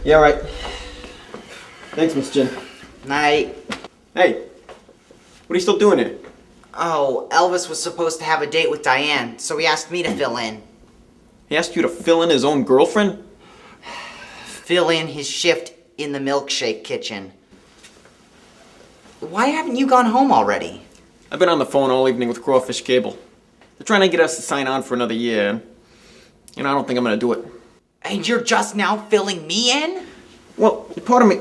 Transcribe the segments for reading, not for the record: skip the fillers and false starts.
Yeah, right. Thanks, Miss Jin. Night. Hey, what are you still doing here? Oh, Elvis was supposed to have a date with Diane, so he asked me to fill in. He asked you to fill in his own girlfriend? Fill in his shift in the milkshake kitchen. Why haven't you gone home already? I've been on the phone all evening with Crawfish Cable. They're trying to get us to sign on for another year. I don't think I'm gonna do it. And you're just now filling me in? Well, part of me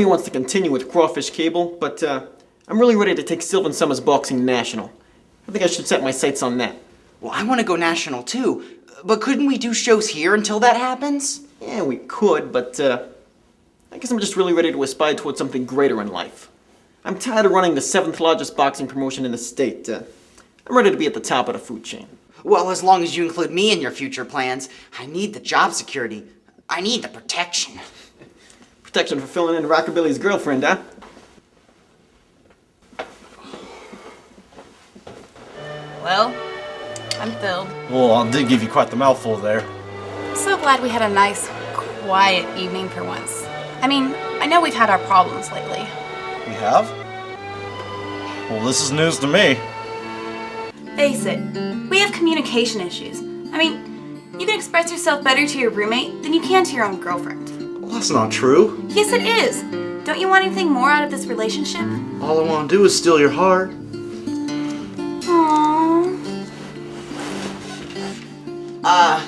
wants to continue with Crawfish Cable, but I'm really ready to take Sylvan Summers Boxing National. I think I should set my sights on that. Well, I want to go national too, but couldn't we do shows here until that happens? Yeah, we could, but I guess I'm just really ready to aspire towards something greater in life. I'm tired of running the 7th largest boxing promotion in the state. I'm ready to be at the top of the food chain. Well, as long as you include me in your future plans, I need the job security. I need the protection. Protection for filling in Rockabilly's girlfriend, huh? Well, I'm filled. Well, I did give you quite the mouthful there. I'm so glad we had a nice, quiet evening for once. I mean, I know we've had our problems lately. We have? Well, this is news to me. Face it, we have communication issues. I mean, you can express yourself better to your roommate than you can to your own girlfriend. Well, that's not true. Yes, it is. Don't you want anything more out of this relationship? All I want to do is steal your heart. Aww.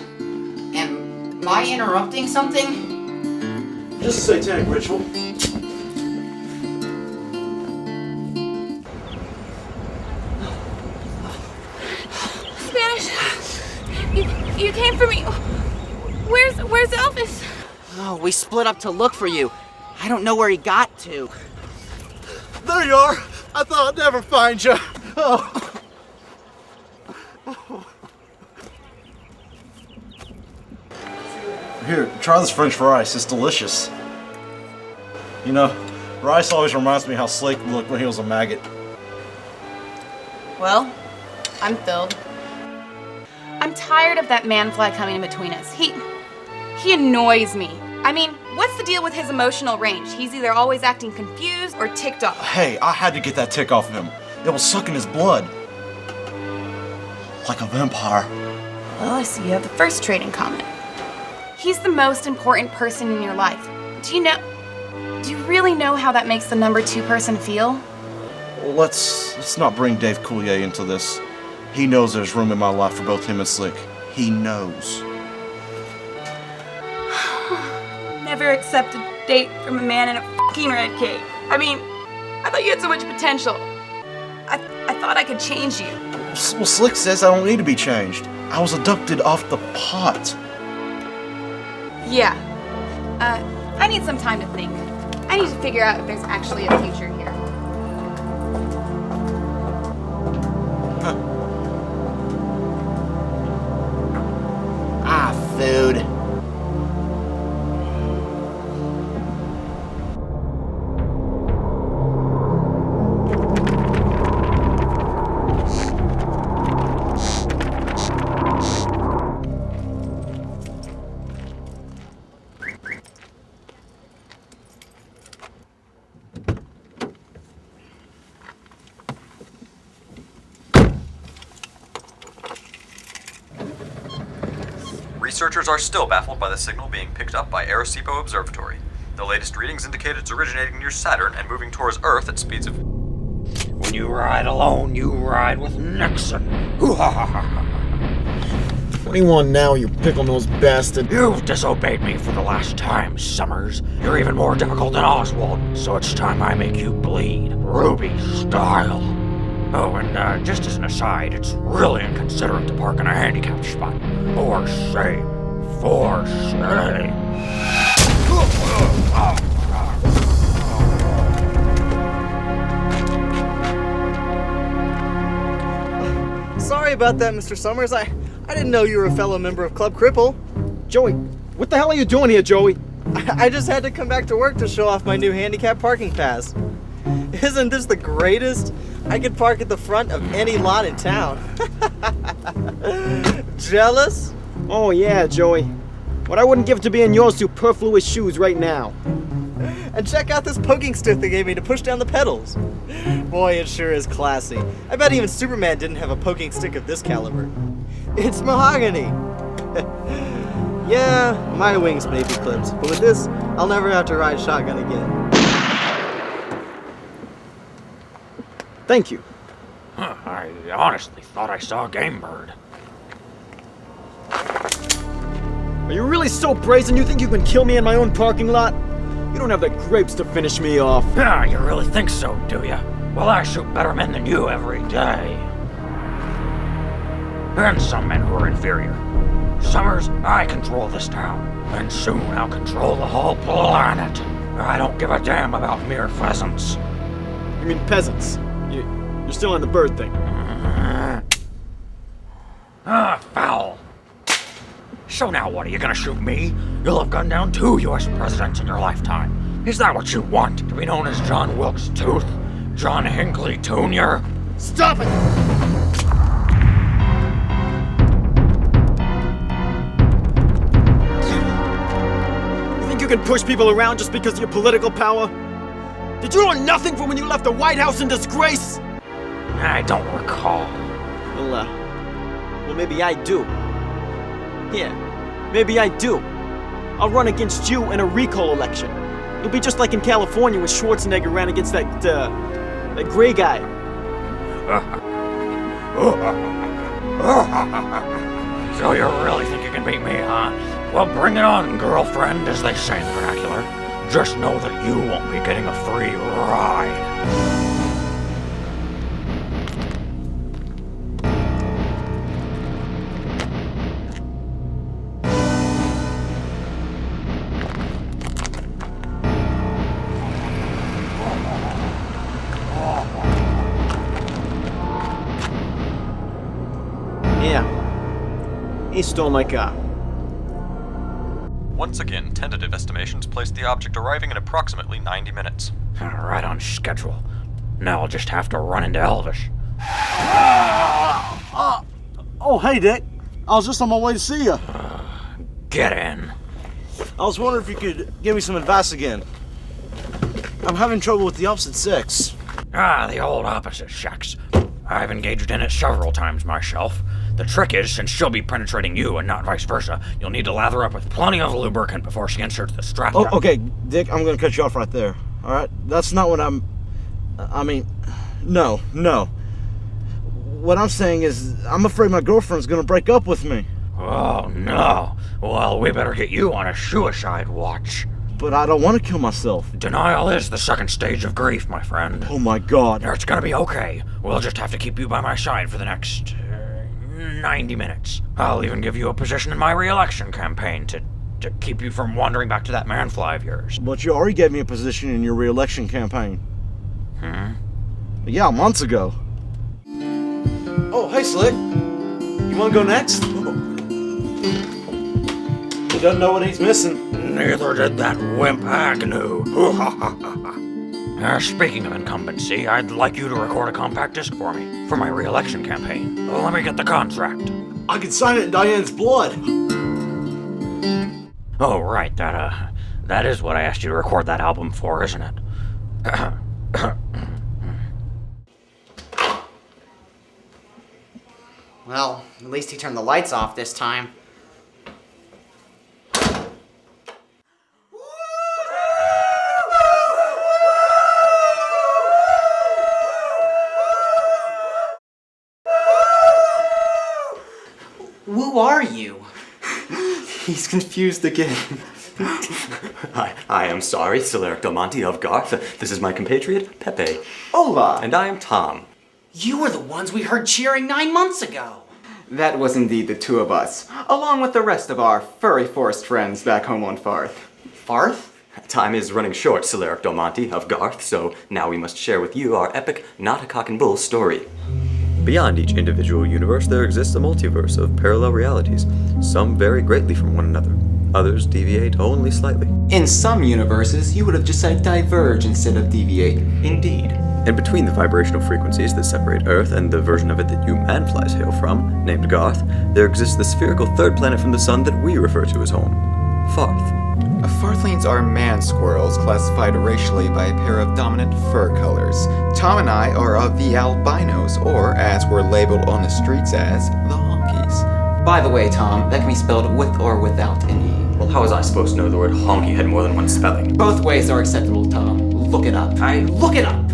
Am I interrupting something? Just a satanic ritual. Spanish, you came for me. Where's Elvis? Oh, we split up to look for you. I don't know where he got to. There you are. I thought I'd never find you. Oh. Here, try this French rice. It's delicious. You know, rice always reminds me how Slake looked when he was a maggot. Well, I'm filled. I'm tired of that man fly coming in between us. He annoys me. I mean, what's the deal with his emotional range? He's either always acting confused or ticked off. Hey, I had to get that tick off of him. It was sucking his blood. Like a vampire. Well, I see you have the first trait in common. He's the most important person in your life. Do you really know how that makes the number 2 person feel? Well, let's not bring Dave Coulier into this. He knows there's room in my life for both him and Slick. He knows. Never accept a date from a man in a fucking red cape. I mean, I thought you had so much potential. I thought I could change you. Well, Slick says I don't need to be changed. I was abducted off the pot. Yeah. I need some time to think. I need to figure out if there's actually a future here. Food. Researchers are still baffled by the signal being picked up by Arecibo Observatory. The latest readings indicate it's originating near Saturn and moving towards Earth at speeds of... When you ride alone, you ride with Nixon. Hoo-ha-ha-ha-ha. What do you want now, you pickle-nosed bastard? You've disobeyed me for the last time, Summers. You're even more difficult than Oswald, so it's time I make you bleed. Ruby style. Oh, and just as an aside, it's really inconsiderate to park in a handicapped spot. For shame. For shame. Sorry about that, Mr. Summers. I didn't know you were a fellow member of Club Cripple. Joey, what the hell are you doing here, Joey? I just had to come back to work to show off my new handicap parking pass. Isn't this the greatest? I could park at the front of any lot in town. Jealous? Oh yeah, Joey. What I wouldn't give to be in your superfluous shoes right now. And check out this poking stick they gave me to push down the pedals. Boy, it sure is classy. I bet even Superman didn't have a poking stick of this caliber. It's mahogany. Yeah, my wings may be clipped, but with this, I'll never have to ride shotgun again. Thank you. Huh, I honestly thought I saw a game bird. Are you really so brazen you think you can kill me in my own parking lot? You don't have the grapes to finish me off. Yeah, you really think so, do ya? Well, I shoot better men than you every day. And some men who are inferior. Summers, I control this town, and soon I'll control the whole planet. I don't give a damn about mere pheasants. You mean peasants? You're still on the bird thing. Foul. So now what, are you gonna shoot me? You'll have gunned down 2 U.S. presidents in your lifetime. Is that what you want? To be known as John Wilkes Tooth? John Hinckley Jr.? Stop it! You think you can push people around just because of your political power? Did you learn nothing from when you left the White House in disgrace? I don't recall. Well, maybe I do. Yeah, maybe I do. I'll run against you in a recall election. It'll be just like in California when Schwarzenegger ran against that gray guy. So you really think you can beat me, huh? Well, bring it on, girlfriend, as they say in the vernacular. Just know that you won't be getting a free ride. Yeah. He stole my car. Once again, tentative estimations place the object arriving in approximately 90 minutes. Right on schedule. Now I'll just have to run into Elvis. Oh, hey, Dick. I was just on my way to see you. Get in. I was wondering if you could give me some advice again. I'm having trouble with the opposite sex. The old opposite sex. I've engaged in it several times myself. The trick is, since she'll be penetrating you and not vice versa, you'll need to lather up with plenty of lubricant before she inserts the strap. Oh, okay, Dick, I'm gonna cut you off right there. All right? That's not what no. What I'm saying is, I'm afraid my girlfriend's gonna break up with me. Oh, no. Well, we better get you on a suicide watch. But I don't want to kill myself. Denial is the second stage of grief, my friend. Oh my God. It's gonna be okay. We'll just have to keep you by my side for the next 90 minutes. I'll even give you a position in my re-election campaign to keep you from wandering back to that man-fly of yours. But you already gave me a position in your re-election campaign. Yeah, months ago. Oh, hey, Slick. You want to go next? He doesn't know what he's missing. Neither did that wimp Agnew. Speaking of incumbency, I'd like you to record a compact disc for me, for my re-election campaign. Let me get the contract. I could sign it in Diane's blood. Oh, right, that is what I asked you to record that album for, isn't it? Well, at least he turned the lights off this time. Who are you? He's confused again. I am sorry, Electoral Monty of Garth. This is my compatriot, Pepe. Hola! And I am Tom. You were the ones we heard cheering 9 months ago. That was indeed the two of us, along with the rest of our furry forest friends back home on Farth. Farth? Time is running short, Electoral Monty of Garth, so now we must share with you our epic Not a Cock and Bull story. Beyond each individual universe, there exists a multiverse of parallel realities. Some vary greatly from one another. Others deviate only slightly. In some universes, you would have just said diverge instead of deviate. Indeed. In between the vibrational frequencies that separate Earth and the version of it that you manflies hail from, named Garth, there exists the spherical third planet from the sun that we refer to as home, Farth. Farthlings are man squirrels classified racially by a pair of dominant fur colors. Tom and I are of the albinos, or as we're labeled on the streets as, the honkies. By the way, Tom, that can be spelled with or without an E. Well, how was I supposed to know the word honky had more than one spelling? Both ways are acceptable, Tom. Look it up. Look it up!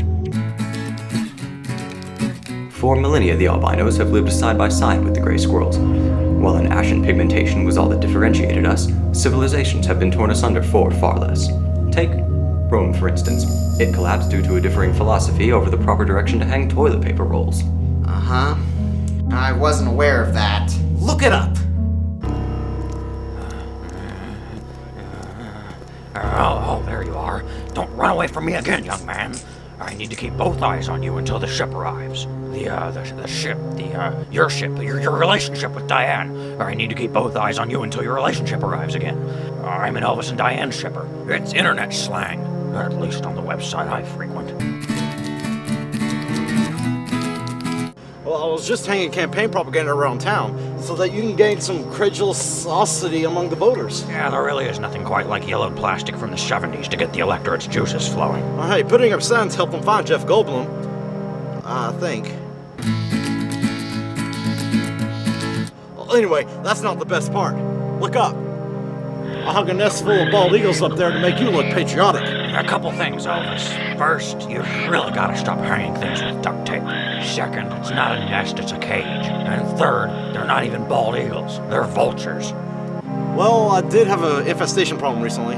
For millennia, the albinos have lived side by side with the gray squirrels. While an ashen pigmentation was all that differentiated us, civilizations have been torn asunder for far less. Take Rome, for instance. It collapsed due to a differing philosophy over the proper direction to hang toilet paper rolls. Uh-huh. I wasn't aware of that. Look it up! Oh, there you are. Don't run away from me again, young man. I need to keep both eyes on you until the ship arrives. The ship, your ship, your relationship with Diane. I need to keep both eyes on you until your relationship arrives again. I'm an Elvis and Diane shipper. It's internet slang, at least on the website I frequent. Well, I was just hanging campaign propaganda around town so that you can gain some credulosity among the voters. Yeah, there really is nothing quite like yellowed plastic from the 70s to get the electorate's juices flowing. Well, hey, putting up signs helped them find Jeff Goldblum. I think. Well, anyway, that's not the best part. Look up. I hung a nest full of bald eagles up there to make you look patriotic. A couple things, Elvis. First, you really gotta stop hanging things with duct tape. Second, it's not a nest, it's a cage. And third, they're not even bald eagles, they're vultures. Well, I did have an infestation problem recently,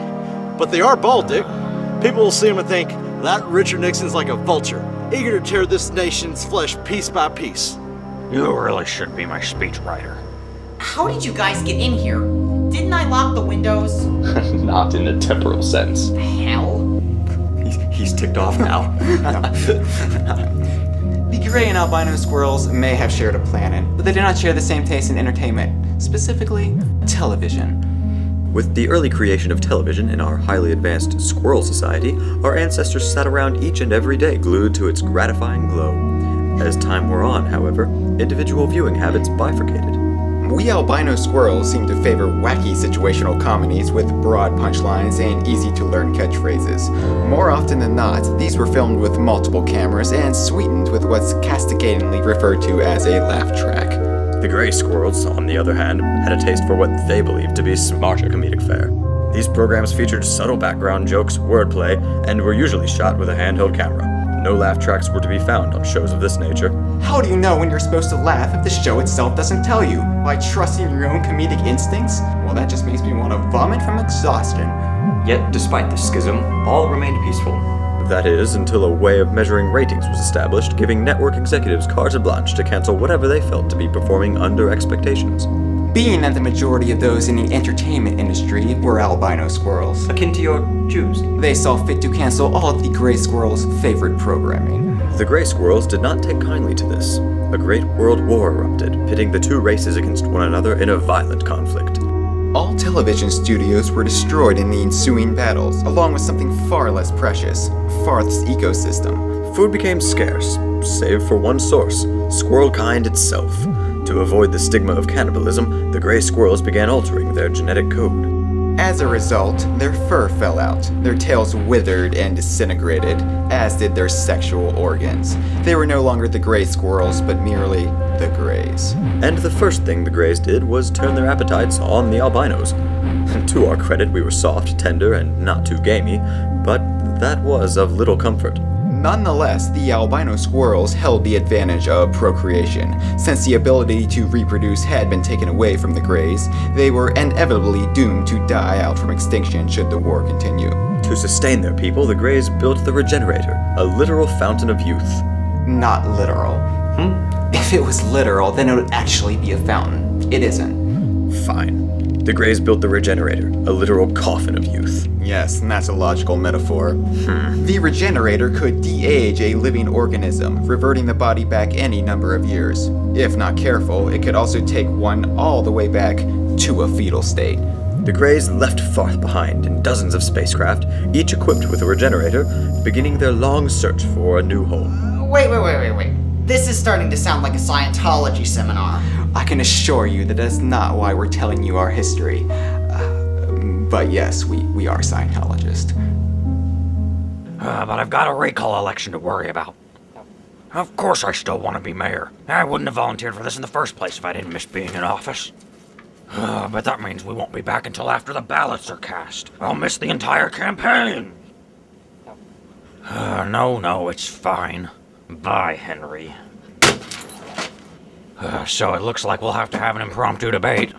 but they are bald, Dick. People will see them and think, that Richard Nixon's like a vulture, eager to tear this nation's flesh piece by piece. You really should be my speechwriter. How did you guys get in here? Didn't I lock the windows? Not in the temporal sense. Hell. He's ticked off now. The gray and albino squirrels may have shared a planet, but they do not share the same taste in entertainment, specifically television. With the early creation of television in our highly advanced squirrel society, our ancestors sat around each and every day glued to its gratifying glow. As time wore on, however, individual viewing habits bifurcated. We albino squirrels seem to favor wacky situational comedies with broad punchlines and easy-to-learn catchphrases. More often than not, these were filmed with multiple cameras and sweetened with what's castigatingly referred to as a laugh track. The gray squirrels, on the other hand, had a taste for what they believed to be smarter comedic fare. These programs featured subtle background jokes, wordplay, and were usually shot with a handheld camera. No laugh tracks were to be found on shows of this nature. How do you know when you're supposed to laugh if the show itself doesn't tell you? By trusting your own comedic instincts? Well, that just makes me want to vomit from exhaustion. Yet, despite this schism, all remained peaceful. That is, until a way of measuring ratings was established, giving network executives carte blanche to cancel whatever they felt to be performing under expectations. Being that the majority of those in the entertainment industry were albino squirrels, Akin to your Jews. they saw fit to cancel all of the gray squirrels' favorite programming. The gray squirrels did not take kindly to this. A great world war erupted, pitting the two races against one another in a violent conflict. All television studios were destroyed in the ensuing battles, along with something far less precious, Farth's ecosystem. Food became scarce, save for one source, squirrel kind itself. To avoid the stigma of cannibalism, the gray squirrels began altering their genetic code. As a result, their fur fell out, their tails withered and disintegrated, as did their sexual organs. They were no longer the gray squirrels, but merely the grays. And the first thing the grays did was turn their appetites on the albinos. To our credit, we were soft, tender, and not too gamey, but that was of little comfort. Nonetheless, the albino squirrels held the advantage of procreation. Since the ability to reproduce had been taken away from the grays, they were inevitably doomed to die out from extinction should the war continue. To sustain their people, the grays built the Regenerator, a literal fountain of youth. Not literal. If it was literal, then it would actually be a fountain. It isn't. Fine. The grays built the Regenerator, a literal coffin of youth. Yes, and that's a logical metaphor. The Regenerator could de-age a living organism, reverting the body back any number of years. If not careful, it could also take one all the way back to a fetal state. The Greys left Farth behind in dozens of spacecraft, each equipped with a regenerator, beginning their long search for a new home. Wait. This is starting to sound like a Scientology seminar. I can assure you that that's not why we're telling you our history. But yes, we are Scientologists. But I've got a recall election to worry about. Of course I still want to be mayor. I wouldn't have volunteered for this in the first place if I didn't miss being in office. But that means we won't be back until after the ballots are cast. I'll miss the entire campaign. No, it's fine. Bye, Henry. So it looks like we'll have to have an impromptu debate.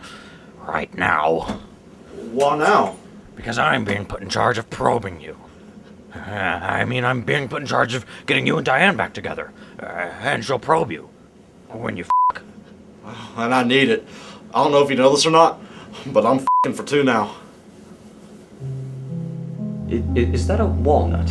Right now. Why now? Because I'm being put in charge of probing you. I'm being put in charge of getting you and Diane back together. And she'll probe you. When you f***. And I need it. I don't know if you know this or not, but I'm f***ing for 2 now. Is that a walnut?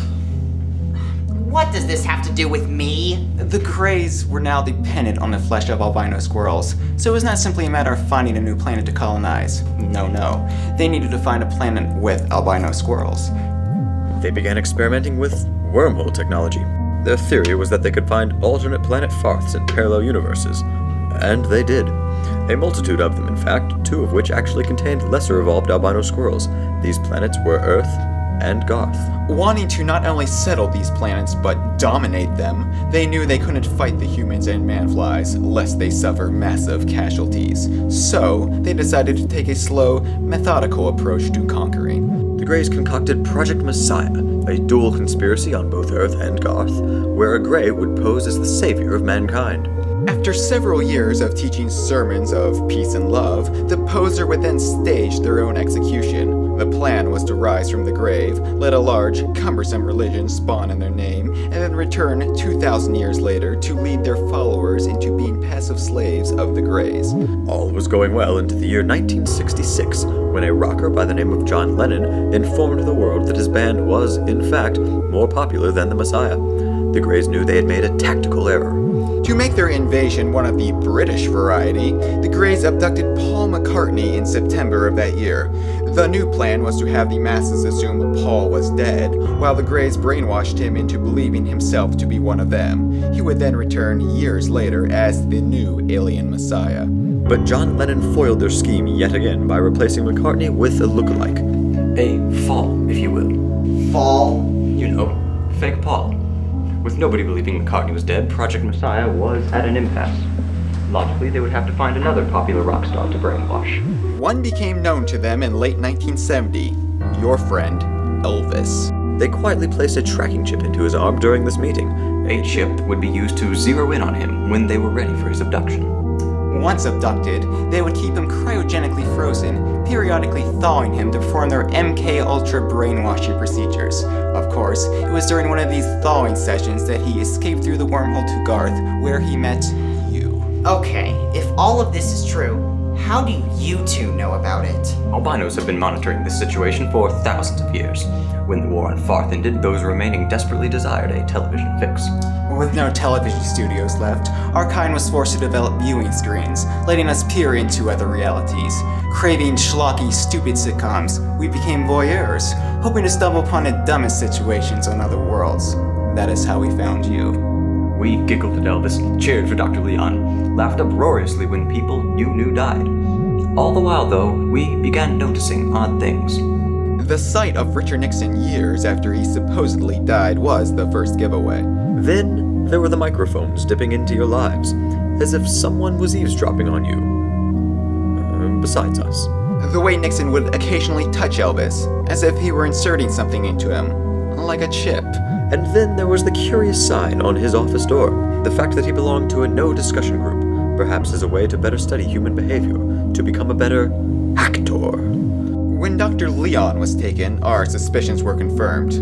What does this have to do with me? The Greys were now dependent on the flesh of albino squirrels, so it was not simply a matter of finding a new planet to colonize. No. They needed to find a planet with albino squirrels. They began experimenting with wormhole technology. Their theory was that they could find alternate planet Farths in parallel universes. And they did. A multitude of them, in fact, 2 of which actually contained lesser evolved albino squirrels. These planets were Earth and Garth. Wanting to not only settle these planets, but dominate them, they knew they couldn't fight the humans and manflies, lest they suffer massive casualties. So, they decided to take a slow, methodical approach to conquering. The Greys concocted Project Messiah, a dual conspiracy on both Earth and Garth, where a Grey would pose as the savior of mankind. After several years of teaching sermons of peace and love, the poser would then stage their own execution. The plan was to rise from the grave, let a large, cumbersome religion spawn in their name, and then return 2,000 years later to lead their followers into being passive slaves of the Greys. All was going well into the year 1966, when a rocker by the name of John Lennon informed the world that his band was, in fact, more popular than the Messiah. The Greys knew they had made a tactical error. To make their invasion one of the British variety, the Greys abducted Paul McCartney in September of that year. The new plan was to have the masses assume Paul was dead, while the Greys brainwashed him into believing himself to be one of them. He would then return years later as the new alien Messiah. But John Lennon foiled their scheme yet again by replacing McCartney with a lookalike. A fall, if you will. Fall? You know, fake Paul. With nobody believing McCartney was dead, Project Messiah was at an impasse. Logically, they would have to find another popular rock star to brainwash. One became known to them in late 1970. Your friend, Elvis. They quietly placed a tracking chip into his arm during this meeting. A chip would be used to zero in on him when they were ready for his abduction. Once abducted, they would keep him cryogenically frozen, periodically thawing him to perform their MK Ultra brainwashing procedures. Of course, it was during one of these thawing sessions that he escaped through the wormhole to Garth, where he met you. Okay, if all of this is true, how do you 2 know about it? Albinos have been monitoring this situation for thousands of years. When the war on Farth ended, those remaining desperately desired a television fix. With no television studios left, our kind was forced to develop viewing screens, letting us peer into other realities. Craving schlocky, stupid sitcoms, we became voyeurs, hoping to stumble upon the dumbest situations on other worlds. That is how we found you. We giggled at Elvis, cheered for Dr. Leon, laughed uproariously when people you knew died. All the while, though, we began noticing odd things. The sight of Richard Nixon years after he supposedly died was the first giveaway. Then there were the microphones dipping into your lives, as if someone was eavesdropping on you. Besides us. The way Nixon would occasionally touch Elvis, as if he were inserting something into him, like a chip. And then there was the curious sign on his office door, the fact that he belonged to a no discussion group, perhaps as a way to better study human behavior, to become a better actor. When Dr. Leon was taken, our suspicions were confirmed.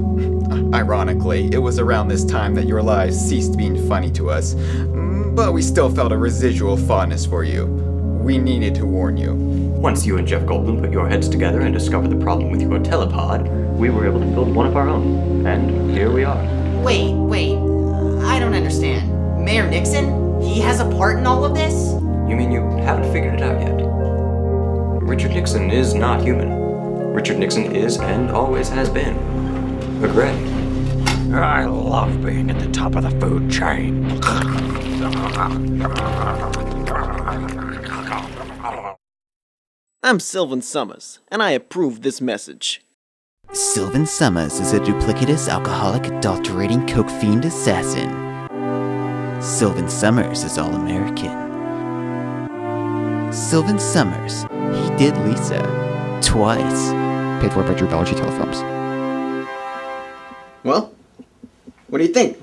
Ironically, it was around this time that your lives ceased being funny to us, but we still felt a residual fondness for you. We needed to warn you. Once you and Jeff Goldblum put your heads together and discovered the problem with your telepod, we were able to build one of our own. And here we are. Wait, I don't understand. Mayor Nixon? He has a part in all of this? You mean you haven't figured it out yet? Richard Nixon is not human. Richard Nixon is and always has been a gray. I love being at the top of the food chain. I'm Sylvan Summers, and I approve this message. Sylvan Summers is a duplicitous, alcoholic, adulterating, coke fiend assassin. Sylvan Summers is all-American. Sylvan Summers, he did Lisa. Twice. Paid for by Drew Bellergy Telefilms. Well, what do you think?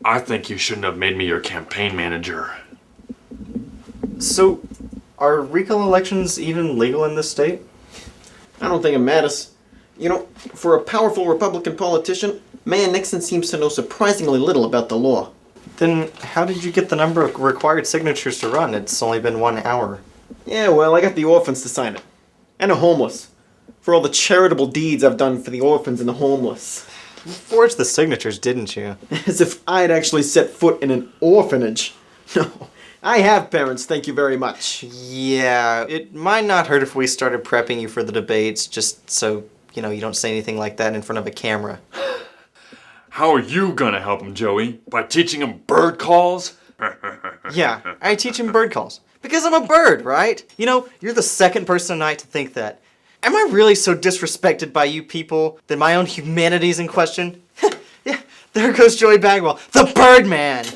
I think you shouldn't have made me your campaign manager. So, are recall elections even legal in this state? I don't think it matters. You know, for a powerful Republican politician, Mayor Nixon seems to know surprisingly little about the law. Then how did you get the number of required signatures to run? It's only been 1 hour. Yeah, well, I got the orphans to sign it. And the homeless. For all the charitable deeds I've done for the orphans and the homeless. You forged the signatures, didn't you? As if I'd actually set foot in an orphanage. No, I have parents, thank you very much. Yeah, it might not hurt if we started prepping you for the debates, just so, you don't say anything like that in front of a camera. How are you gonna help him, Joey? By teaching him bird calls? Yeah, I teach him bird calls. Because I'm a bird, right? You're the second person tonight to think that. Am I really so disrespected by you people that my own humanity's in question? Yeah, there goes Joey Bagwell, the Birdman!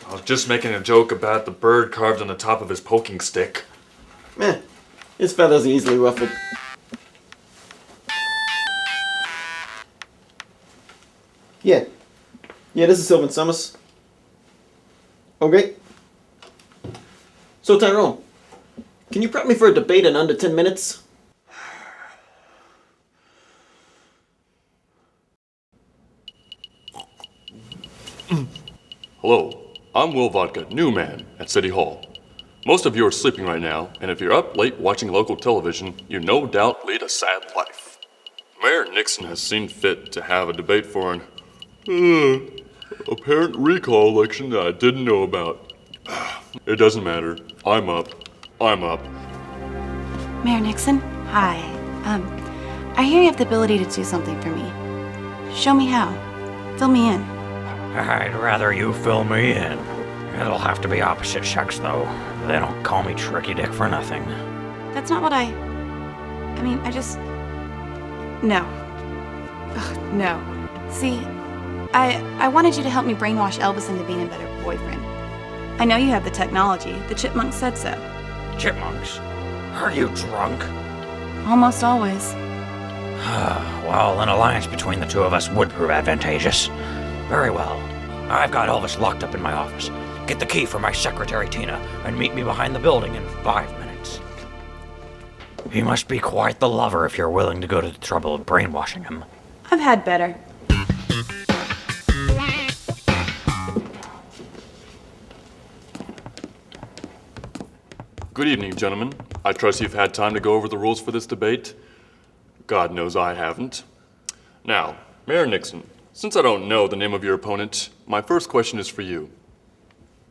I was just making a joke about the bird carved on the top of his poking stick. Meh, his feathers are easily ruffled. Yeah, this is Sylvan Summers. Okay. So Tyrone, can you prep me for a debate in under 10 minutes? Hello, I'm Will Vodka, new man at City Hall. Most of you are sleeping right now, and if you're up late watching local television, you no doubt lead a sad life. Mayor Nixon has seen fit to have a debate for an apparent recall election that I didn't know about. It doesn't matter. I'm up. Mayor Nixon, hi. I hear you have the ability to do something for me. Show me how. Fill me in. I'd rather you fill me in. It'll have to be opposite sex, though. They don't call me Tricky Dick for nothing. That's not what I just... No. Ugh, no. See, I wanted you to help me brainwash Elvis into being a better boyfriend. I know you have the technology. The chipmunks said so. Chipmunks? Are you drunk? Almost always. Well, an alliance between the two of us would prove advantageous. Very well. I've got Elvis locked up in my office. Get the key from my secretary, Tina, and meet me behind the building in 5 minutes. He must be quite the lover if you're willing to go to the trouble of brainwashing him. I've had better. Good evening, gentlemen. I trust you've had time to go over the rules for this debate. God knows I haven't. Now, Mayor Nixon, since I don't know the name of your opponent, my first question is for you.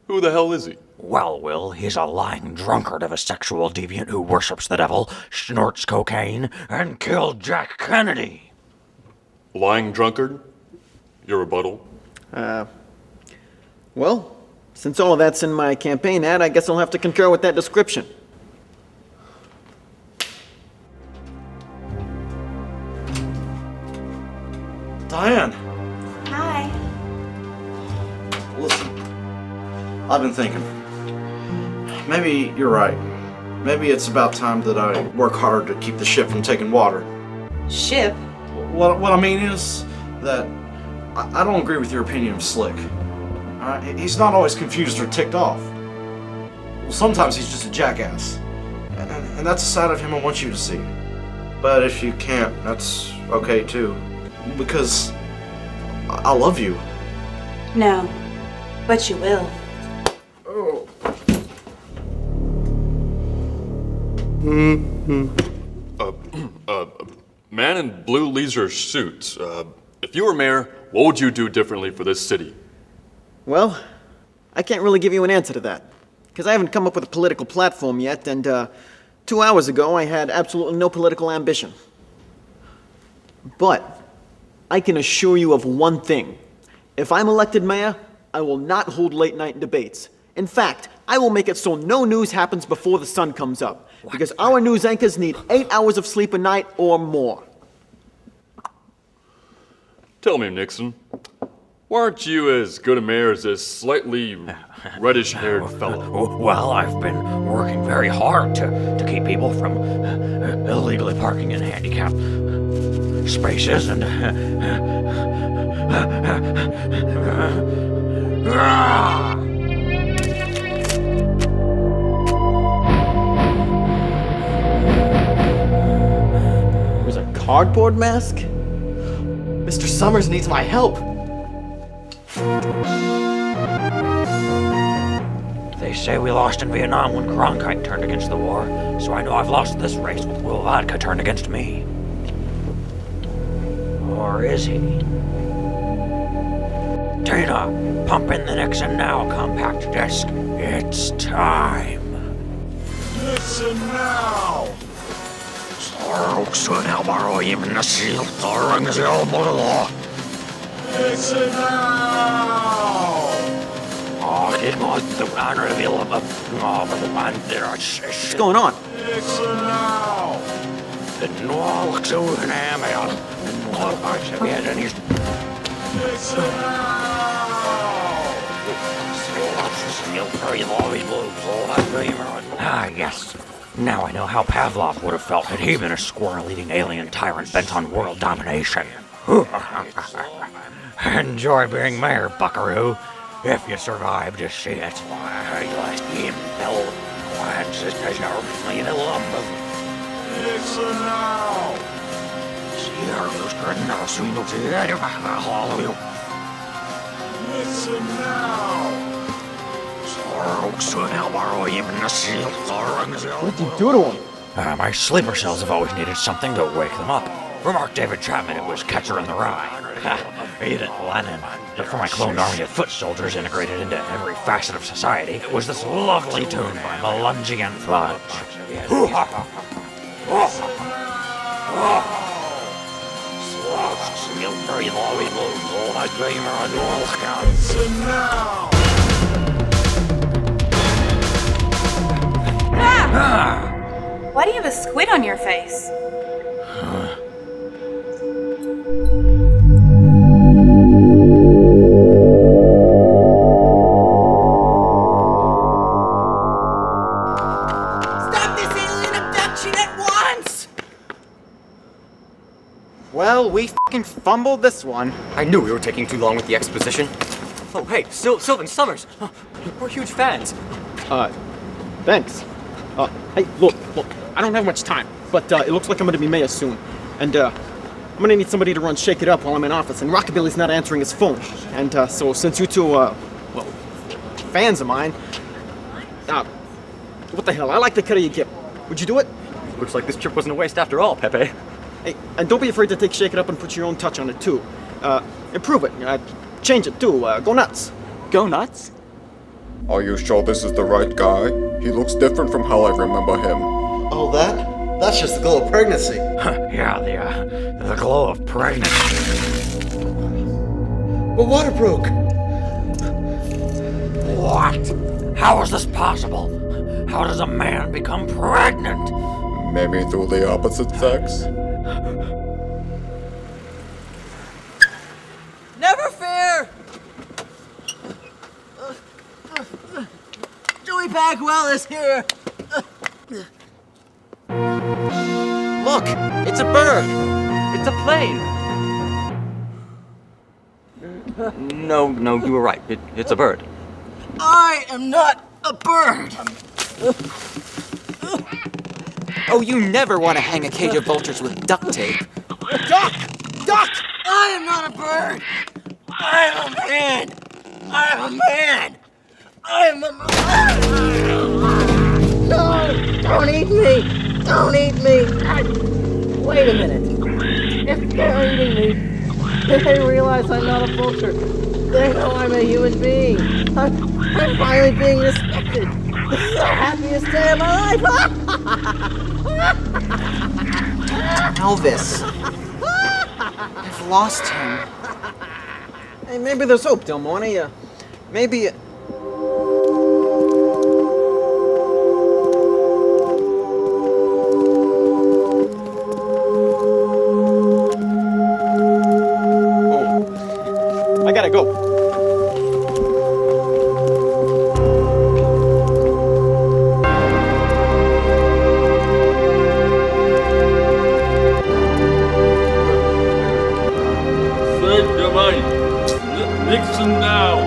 Who the hell is he? Well, Will, he's a lying drunkard of a sexual deviant who worships the devil, snorts cocaine, and killed Jack Kennedy. Lying drunkard? Your rebuttal? Well, since all of that's in my campaign ad, I guess I'll have to concur with that description. Diane, Hi. listen. I've been thinking. Maybe you're right. Maybe it's about time that I work hard to keep the ship from taking water. Ship? What I mean is that I don't agree with your opinion of Slick. He's not always confused or ticked off. Well, sometimes he's just a jackass. And that's a side of him I want you to see. But if you can't, that's okay too. Because I love you. No. But you will. Oh. Man in blue leisure suit. If you were mayor, what would you do differently for this city? Well, I can't really give you an answer to that. Because I haven't come up with a political platform yet, and 2 hours ago I had absolutely no political ambition. But I can assure you of one thing. If I'm elected mayor, I will not hold late night debates. In fact, I will make it so no news happens before the sun comes up. Because our news anchors need 8 hours of sleep a night or more. Tell me, Nixon, why aren't you as good a mayor as this slightly reddish-haired fellow? Well, I've been working very hard to keep people from illegally parking in handicapped spaces and... There's a cardboard mask? Mr. Summers needs my help. They say we lost in Vietnam when Cronkite turned against the war, so I know I've lost this race when Will Vodka turned against me. Or is he? Data, pump in the Nixon Now compact disc. It's time. Listen now! Saruksun Albaroim Nasil Tarang Zelmolo. Listen now! What's going on? Listen now! Listen Ah, yes. Now I know how Pavlov would have felt had he been a squirrel-eating alien tyrant bent on world domination. Enjoy being mayor, buckaroo, if you survive to see it. Listen now! Listen now! What did you do to him? My sleeper cells have always needed something to wake them up. Remarked David Chapman, it was Catcher in the Rye. Even Lenin. But for my cloned army of foot soldiers integrated into every facet of society, it was this lovely tune by Melungian Fudge. Listen now! Why do you have a squid on your face? Stop this alien abduction at once! Well, we f***ing fumbled this one. I knew we were taking too long with the exposition. Oh, hey, Sylvan Summers. We're huge fans. Thanks. Hey, look, I don't have much time, but it looks like I'm gonna be mayor soon. And, I'm gonna need somebody to run Shake It Up while I'm in office, and Rockabilly's not answering his phone. And, so since you two, fans of mine, what the hell, I like the cut of your gift. Would you do it? Looks like this trip wasn't a waste after all, Pepe. Hey, and don't be afraid to take Shake It Up and put your own touch on it, too. Improve it, change it, too, go nuts. Go nuts? Are you sure this is the right guy? He looks different from how I remember him. Oh, that's just the glow of pregnancy. Yeah, the glow of pregnancy. The water broke. What? How is this possible? How does a man become pregnant? Maybe through the opposite sex? Never fear! Joey Bagwell is here! Look, it's a bird. It's a plane. No, you were right. It's a bird. I am not a bird! Oh, you never want to hang a cage of vultures with duct tape. Duck! Duck! I am not a bird! I am a man! I am a man! I am a man! No! Don't eat me! Don't eat me! Wait a minute. If they're eating me, they realize I'm not a vulture. They know I'm a human being. I'm finally being respected. The happiest day of my life! Elvis. I've lost him. Hey, maybe there's hope, Del Monte. Maybe... Oh. I gotta go. Nixon now!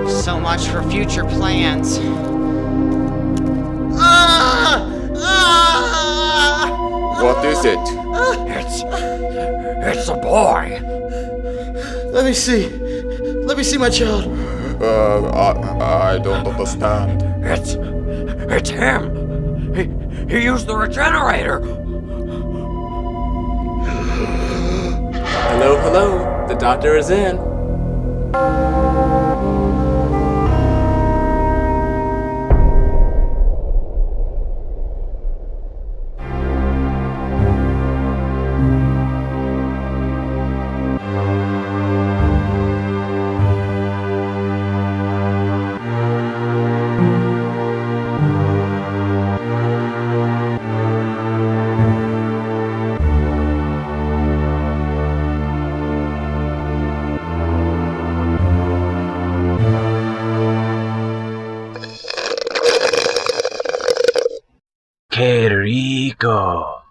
So much for future plans. What is it? It's a boy. Let me see. Let me see my child. I don't understand. It's him. He used the regenerator. Hello, hello. The doctor is in. Qué rico.